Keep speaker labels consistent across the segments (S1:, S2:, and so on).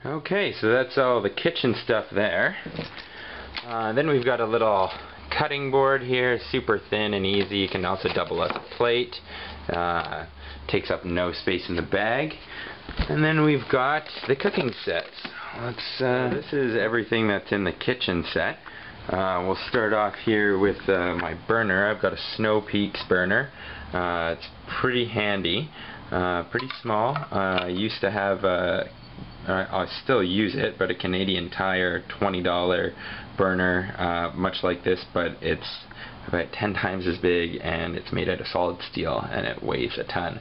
S1: Okay, so that's all the kitchen stuff there. Then we've got a little cutting board here, super thin and easy. You can also double as a plate. Takes up no space in the bag. And then we've got the cooking sets. This is everything that's in the kitchen set. We'll start off here with my burner. I've got a Snow Peaks burner. It's pretty handy, pretty small. I used to have I still use it, but a Canadian Tire $20 burner, much like this, but it's about 10 times as big, and it's made out of solid steel, and it weighs a ton.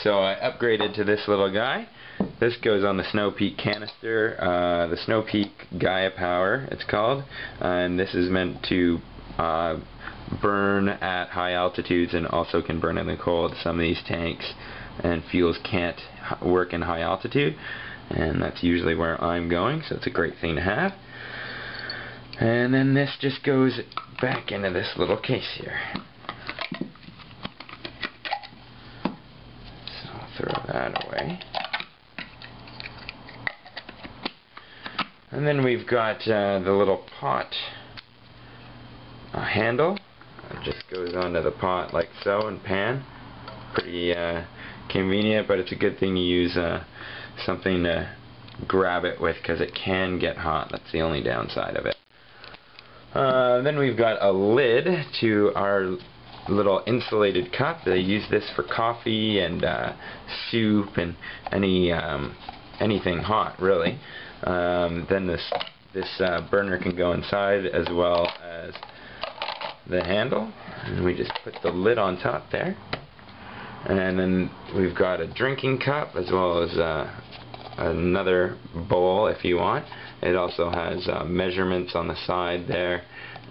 S1: So I upgraded to this little guy. This goes on the Snow Peak canister, the Snow Peak Gaia Power it's called, and this is meant to burn at high altitudes and also can burn in the cold. Some of these tanks and fuels can't work in high altitude, and that's usually where I'm going, so it's a great thing to have. And then this just goes back into this little case here. So I'll throw that away. And then we've got the little pot handle. It just goes onto the pot like so, and pan. Pretty convenient, but it's a good thing to use something to grab it with, because it can get hot. That's the only downside of it. Then we've got a lid to our little insulated cup. They use this for coffee and soup and anything hot, really. Then this burner can go inside as well as the handle, and we just put the lid on top there. And then we've got a drinking cup as well as another bowl if you want. It also has measurements on the side there,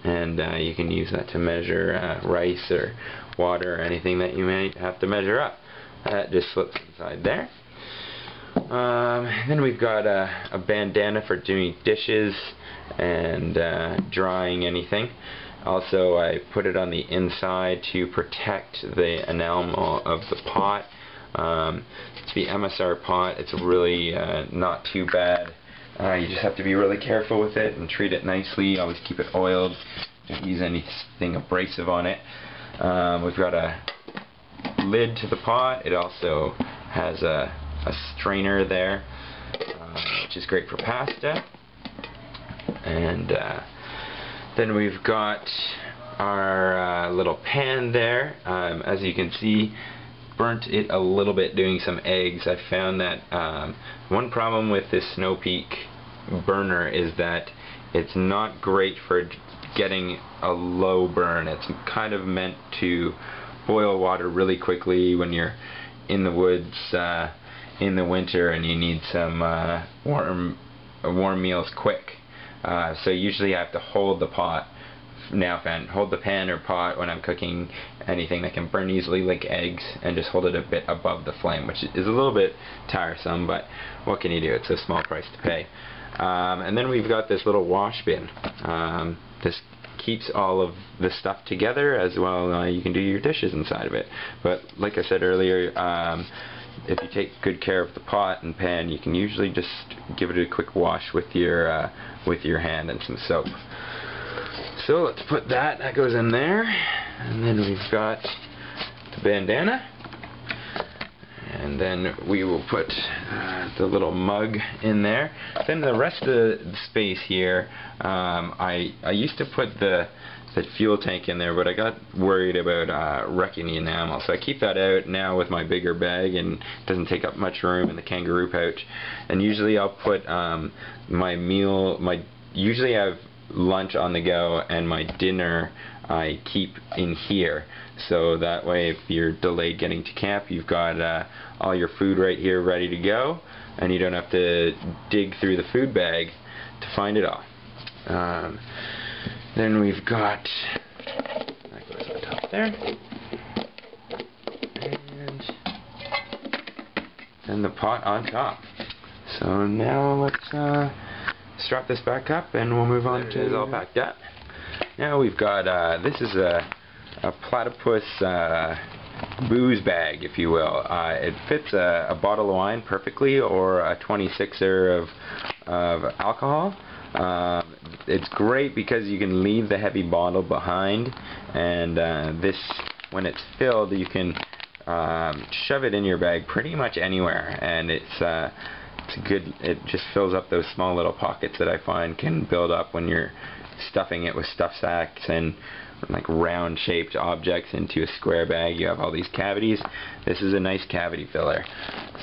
S1: and you can use that to measure rice or water or anything that you might have to measure up. That just slips inside there. Then we've got a bandana for doing dishes and drying anything. Also, I put it on the inside to protect the enamel of the pot. It's the MSR pot. It's really not too bad. You just have to be really careful with it and treat it nicely. Always keep it oiled. Don't use anything abrasive on it. We've got a lid to the pot. It also has a strainer there, which is great for pasta. And then we've got our little pan there. As you can see, burnt it a little bit doing some eggs. I found that one problem with this Snow Peak burner is that it's not great for getting a low burn. It's kind of meant to boil water really quickly when you're in the woods in the winter and you need some warm meals quick. So usually I have to hold the pot, hold the pan or pot when I'm cooking anything that can burn easily, like eggs, and just hold it a bit above the flame, which is a little bit tiresome, but what can you do? It's a small price to pay. And then we've got this little wash bin. This keeps all of the stuff together, as well you can do your dishes inside of it. But like I said earlier, if you take good care of the pot and pan, you can usually just give it a quick wash with your hand and some soap. So let's put that goes in there, and then we've got the bandana, and then we will put the little mug in there. Then the rest of the space here, I used to put the fuel tank in there, but I got worried about wrecking the enamel, so I keep that out now with my bigger bag, and it doesn't take up much room in the kangaroo pouch. And usually I'll put usually I have lunch on the go, and my dinner I keep in here, so that way if you're delayed getting to camp, you've got all your food right here ready to go, and you don't have to dig through the food bag to find it all. Then we've got, that goes on top there, and then the pot on top. So now let's strap this back up, and we'll move on to. It's all packed up. Now we've got this is a platypus booze bag, if you will. It fits a bottle of wine perfectly, or a 26er of alcohol. It's great because you can leave the heavy bottle behind, and this, when it's filled, you can shove it in your bag pretty much anywhere, and it's good. It just fills up those small little pockets that I find can build up when you're stuffing it with stuff sacks and like round shaped objects into a square bag. You have all these cavities. This is a nice cavity filler,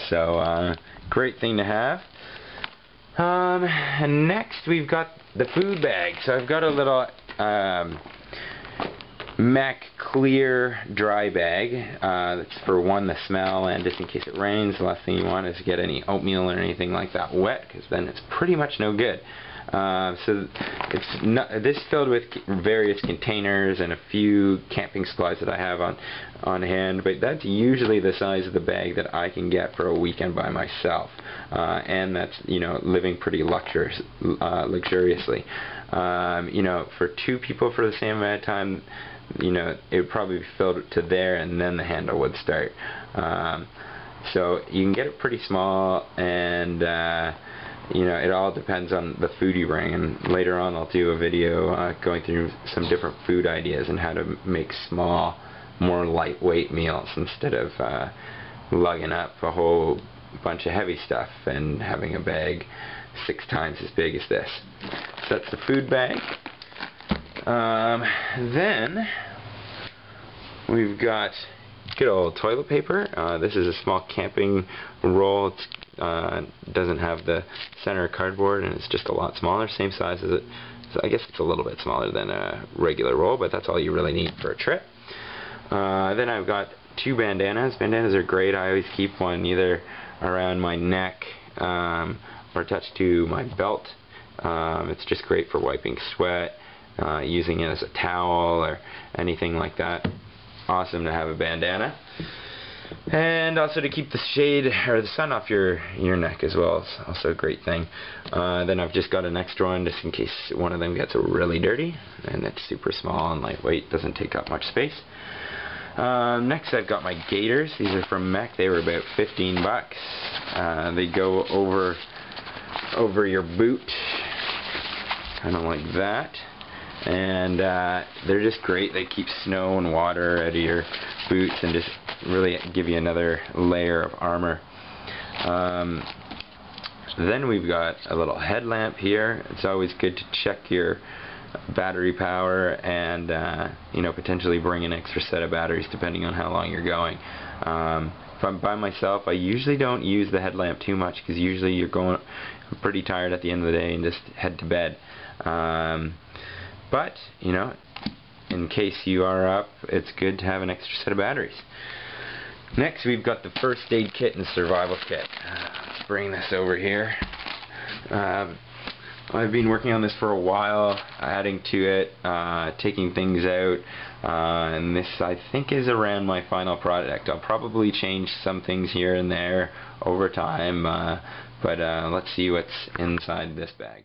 S1: so great thing to have. And next we've got the food bag. So I've got a little MAC clear dry bag. That's for one, the smell, and just in case it rains, the last thing you want is to get any oatmeal or anything like that wet, because then it's pretty much no good. So it's not, this is filled with various containers and a few camping supplies that I have on hand, but that's usually the size of the bag that I can get for a weekend by myself, and that's, you know, living pretty luxuriously. You know, for two people for the same amount of time, you know, it would probably be filled to there, and then the handle would start. So you can get it pretty small, and you know, it all depends on the food you bring, and later on I'll do a video going through some different food ideas and how to make small, more lightweight meals instead of lugging up a whole bunch of heavy stuff and having a bag 6 times as big as this. So that's the food bag. Then we've got good old toilet paper. This is a small camping roll. It doesn't have the center cardboard, and it's just a lot smaller, same size as it. So I guess it's a little bit smaller than a regular roll, but that's all you really need for a trip. Then I've got 2 bandanas. Bandanas are great. I always keep one either around my neck or attached to my belt. It's just great for wiping sweat, using it as a towel or anything like that. Awesome to have a bandana. And also to keep the shade or the sun off your neck as well. It's also a great thing. Then I've just got an extra one just in case one of them gets really dirty, and it's super small and lightweight, doesn't take up much space. Next I've got my gaiters. These are from Mech. They were about 15 bucks. They go over your boot, kind of like that. And they're just great. They keep snow and water out of your boots and just really give you another layer of armor. Then we've got a little headlamp here. It's always good to check your battery power and you know, potentially bring an extra set of batteries depending on how long you're going. If I'm by myself, I usually don't use the headlamp too much, because usually you're going pretty tired at the end of the day and just head to bed. But, you know, in case you are up, it's good to have an extra set of batteries. Next, we've got the first aid kit and survival kit. Let's bring this over here. I've been working on this for a while, adding to it, taking things out, and this, I think, is around my final product. I'll probably change some things here and there over time, but let's see what's inside this bag.